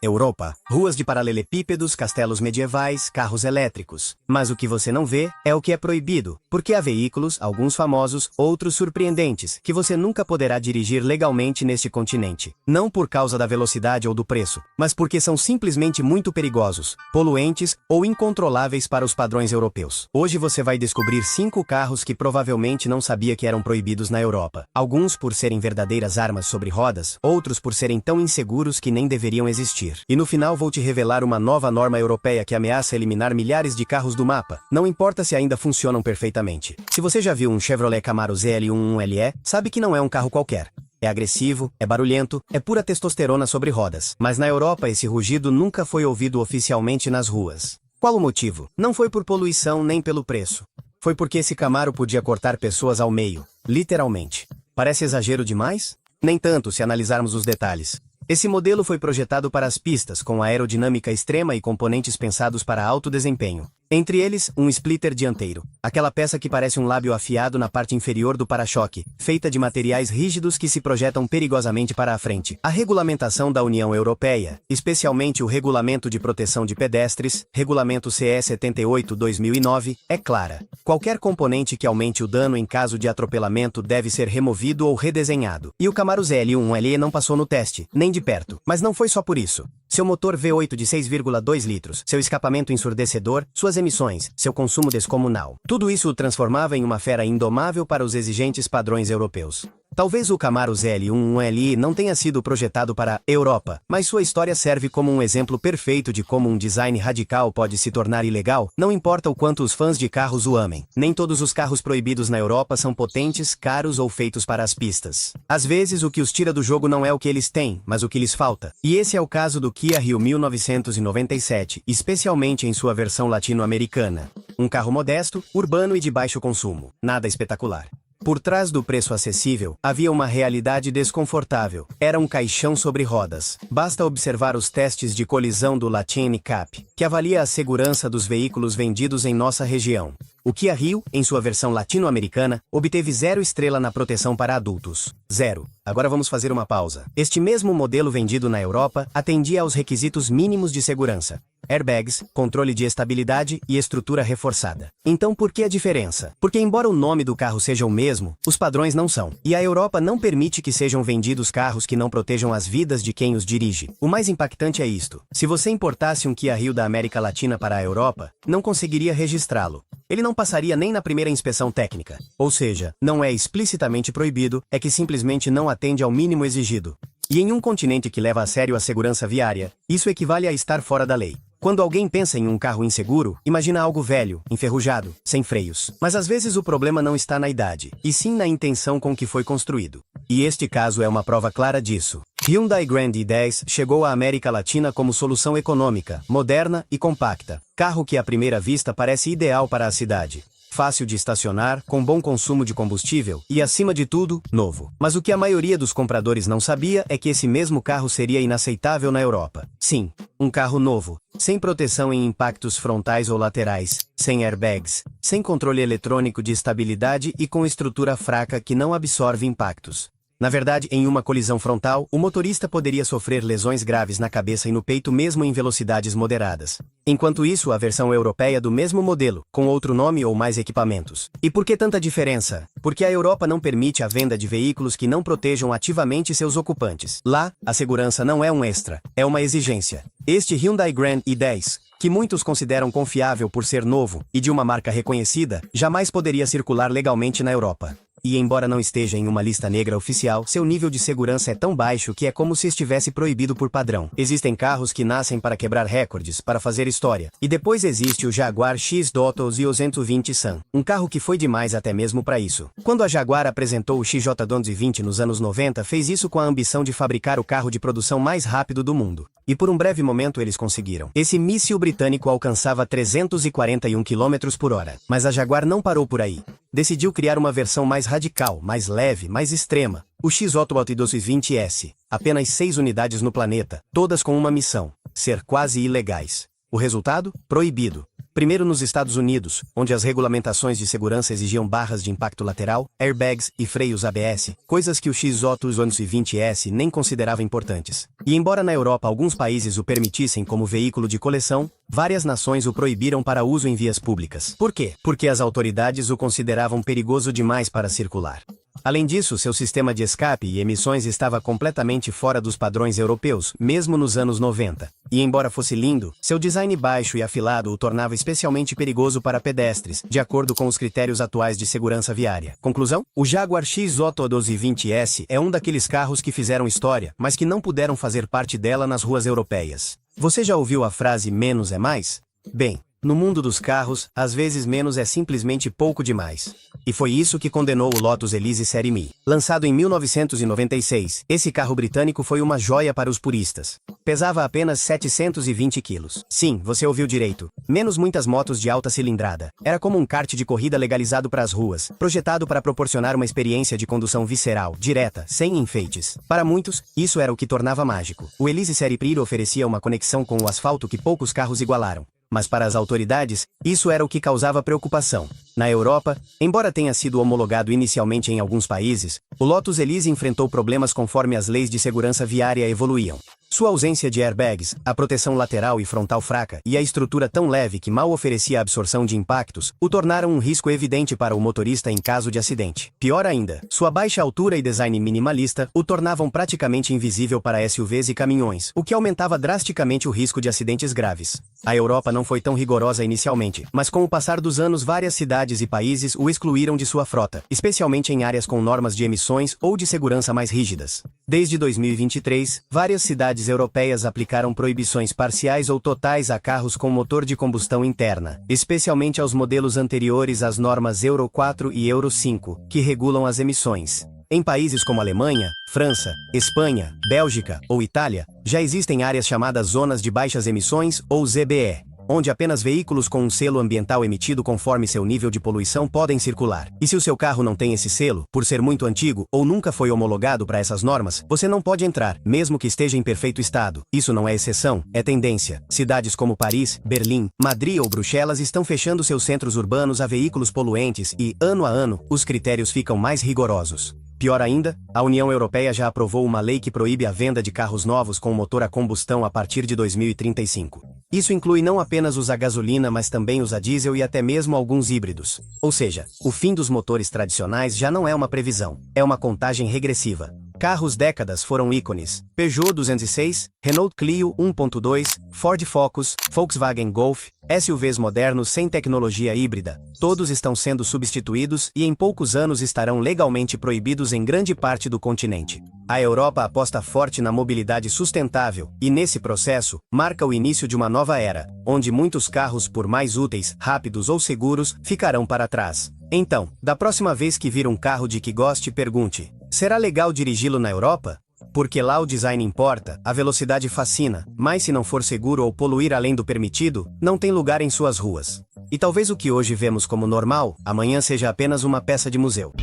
Europa, ruas de paralelepípedos, castelos medievais, carros elétricos. Mas o que você não vê é o que é proibido, porque há veículos, alguns famosos, outros surpreendentes, que você nunca poderá dirigir legalmente neste continente. Não por causa da velocidade ou do preço, mas porque são simplesmente muito perigosos, poluentes ou incontroláveis para os padrões europeus. Hoje você vai descobrir 5 carros que provavelmente não sabia que eram proibidos na Europa. Alguns por serem verdadeiras armas sobre rodas, outros por serem tão inseguros que nem deveriam existir. E no final vou te revelar uma nova norma europeia que ameaça eliminar milhares de carros do mapa, não importa se ainda funcionam perfeitamente. Se você já viu um Chevrolet Camaro ZL11LE, sabe que não é um carro qualquer. É agressivo, é barulhento, é pura testosterona sobre rodas. Mas na Europa esse rugido nunca foi ouvido oficialmente nas ruas. Qual o motivo? Não foi por poluição nem pelo preço. Foi porque esse Camaro podia cortar pessoas ao meio, literalmente. Parece exagero demais? Nem tanto se analisarmos os detalhes. Esse modelo foi projetado para as pistas com aerodinâmica extrema e componentes pensados para alto desempenho. Entre eles, um splitter dianteiro, aquela peça que parece um lábio afiado na parte inferior do para-choque, feita de materiais rígidos que se projetam perigosamente para a frente. A regulamentação da União Europeia, especialmente o Regulamento de Proteção de Pedestres, Regulamento CE 78/2009, é clara. Qualquer componente que aumente o dano em caso de atropelamento deve ser removido ou redesenhado. E o Camaro ZL11LE não passou no teste, nem de perto. Mas não foi só por isso. Seu motor V8 de 6,2 litros, seu escapamento ensurdecedor, suas emissões, seu consumo descomunal. Tudo isso o transformava em uma fera indomável para os exigentes padrões europeus. Talvez o Camaro ZL11LE não tenha sido projetado para a Europa, mas sua história serve como um exemplo perfeito de como um design radical pode se tornar ilegal, não importa o quanto os fãs de carros o amem. Nem todos os carros proibidos na Europa são potentes, caros ou feitos para as pistas. Às vezes o que os tira do jogo não é o que eles têm, mas o que lhes falta. E esse é o caso do Kia Rio 1997, especialmente em sua versão latino-americana. Um carro modesto, urbano e de baixo consumo. Nada espetacular. Por trás do preço acessível, havia uma realidade desconfortável. Era um caixão sobre rodas. Basta observar os testes de colisão do Latin Cap, que avalia a segurança dos veículos vendidos em nossa região. O Kia Rio, em sua versão latino-americana, obteve 0 estrela na proteção para adultos. 0. Agora vamos fazer uma pausa. Este mesmo modelo vendido na Europa atendia aos requisitos mínimos de segurança. Airbags, controle de estabilidade e estrutura reforçada. Então por que a diferença? Porque embora o nome do carro seja o mesmo, os padrões não são. E a Europa não permite que sejam vendidos carros que não protejam as vidas de quem os dirige. O mais impactante é isto. Se você importasse um Kia Rio da América Latina para a Europa, não conseguiria registrá-lo. Ele não passaria nem na primeira inspeção técnica. Ou seja, não é explicitamente proibido, é que simplesmente não atende ao mínimo exigido. E em um continente que leva a sério a segurança viária, isso equivale a estar fora da lei. Quando alguém pensa em um carro inseguro, imagina algo velho, enferrujado, sem freios. Mas às vezes o problema não está na idade, e sim na intenção com que foi construído. E este caso é uma prova clara disso. Hyundai Grand i10 chegou à América Latina como solução econômica, moderna e compacta. Carro que à primeira vista parece ideal para a cidade. Fácil de estacionar, com bom consumo de combustível e, acima de tudo, novo. Mas o que a maioria dos compradores não sabia é que esse mesmo carro seria inaceitável na Europa. Sim, um carro novo, sem proteção em impactos frontais ou laterais, sem airbags, sem controle eletrônico de estabilidade e com estrutura fraca que não absorve impactos. Na verdade, em uma colisão frontal, o motorista poderia sofrer lesões graves na cabeça e no peito mesmo em velocidades moderadas. Enquanto isso, a versão europeia do mesmo modelo, com outro nome ou mais equipamentos. E por que tanta diferença? Porque a Europa não permite a venda de veículos que não protejam ativamente seus ocupantes. Lá, a segurança não é um extra, é uma exigência. Este Hyundai Grand i10, que muitos consideram confiável por ser novo e de uma marca reconhecida, jamais poderia circular legalmente na Europa. E embora não esteja em uma lista negra oficial, seu nível de segurança é tão baixo que é como se estivesse proibido por padrão. Existem carros que nascem para quebrar recordes, para fazer história. E depois existe o Jaguar X-Dotos e o 220 Sun, um carro que foi demais até mesmo para isso. Quando a Jaguar apresentou o XJ220 nos anos 90, fez isso com a ambição de fabricar o carro de produção mais rápido do mundo. E por um breve momento eles conseguiram. Esse míssil britânico alcançava 341 km por hora. Mas a Jaguar não parou por aí. Decidiu criar uma versão mais radical, mais leve, mais extrema. O XJ220S. Apenas 6 unidades no planeta, todas com uma missão: ser quase ilegais. O resultado? Proibido. Primeiro nos Estados Unidos, onde as regulamentações de segurança exigiam barras de impacto lateral, airbags e freios ABS, coisas que o X-Auto-220S nem considerava importantes. E embora na Europa alguns países o permitissem como veículo de coleção, várias nações o proibiram para uso em vias públicas. Por quê? Porque as autoridades o consideravam perigoso demais para circular. Além disso, seu sistema de escape e emissões estava completamente fora dos padrões europeus, mesmo nos anos 90. E embora fosse lindo, seu design baixo e afilado o tornava especialmente perigoso para pedestres, de acordo com os critérios atuais de segurança viária. Conclusão? O Jaguar X-Auto220S é um daqueles carros que fizeram história, mas que não puderam fazer parte dela nas ruas europeias. Você já ouviu a frase "menos é mais"? Bem, no mundo dos carros, às vezes menos é simplesmente pouco demais. E foi isso que condenou o Lotus Elise Série Mi. Lançado em 1996, esse carro britânico foi uma joia para os puristas. Pesava apenas 720 quilos. Sim, você ouviu direito. Menos muitas motos de alta cilindrada. Era como um kart de corrida legalizado para as ruas, projetado para proporcionar uma experiência de condução visceral, direta, sem enfeites. Para muitos, isso era o que tornava mágico. O Elise Série Pri oferecia uma conexão com o asfalto que poucos carros igualaram. Mas para as autoridades, isso era o que causava preocupação. Na Europa, embora tenha sido homologado inicialmente em alguns países, o Lotus Elise enfrentou problemas conforme as leis de segurança viária evoluíam. Sua ausência de airbags, a proteção lateral e frontal fraca e a estrutura tão leve que mal oferecia absorção de impactos, o tornaram um risco evidente para o motorista em caso de acidente. Pior ainda, sua baixa altura e design minimalista o tornavam praticamente invisível para SUVs e caminhões, o que aumentava drasticamente o risco de acidentes graves. A Europa não foi tão rigorosa inicialmente, mas com o passar dos anos várias cidades e países o excluíram de sua frota, especialmente em áreas com normas de emissões ou de segurança mais rígidas. Desde 2023, várias cidades europeias aplicaram proibições parciais ou totais a carros com motor de combustão interna, especialmente aos modelos anteriores às normas Euro 4 e Euro 5, que regulam as emissões. Em países como Alemanha, França, Espanha, Bélgica ou Itália, já existem áreas chamadas Zonas de Baixas Emissões ou ZBE, onde apenas veículos com um selo ambiental emitido conforme seu nível de poluição podem circular. E se o seu carro não tem esse selo, por ser muito antigo ou nunca foi homologado para essas normas, você não pode entrar, mesmo que esteja em perfeito estado. Isso não é exceção, é tendência. Cidades como Paris, Berlim, Madrid ou Bruxelas estão fechando seus centros urbanos a veículos poluentes e, ano a ano, os critérios ficam mais rigorosos. Pior ainda, a União Europeia já aprovou uma lei que proíbe a venda de carros novos com motor a combustão a partir de 2035. Isso inclui não apenas os a gasolina, mas também os a diesel e até mesmo alguns híbridos. Ou seja, o fim dos motores tradicionais já não é uma previsão, é uma contagem regressiva. Carros décadas foram ícones: Peugeot 206, Renault Clio 1.2, Ford Focus, Volkswagen Golf, SUVs modernos sem tecnologia híbrida. Todos estão sendo substituídos e em poucos anos estarão legalmente proibidos em grande parte do continente. A Europa aposta forte na mobilidade sustentável e, nesse processo, marca o início de uma nova era, onde muitos carros, por mais úteis, rápidos ou seguros, ficarão para trás. Então, da próxima vez que vir um carro de que goste, pergunte: será legal dirigi-lo na Europa? Porque lá o design importa, a velocidade fascina, mas se não for seguro ou poluir além do permitido, não tem lugar em suas ruas. E talvez o que hoje vemos como normal, amanhã seja apenas uma peça de museu.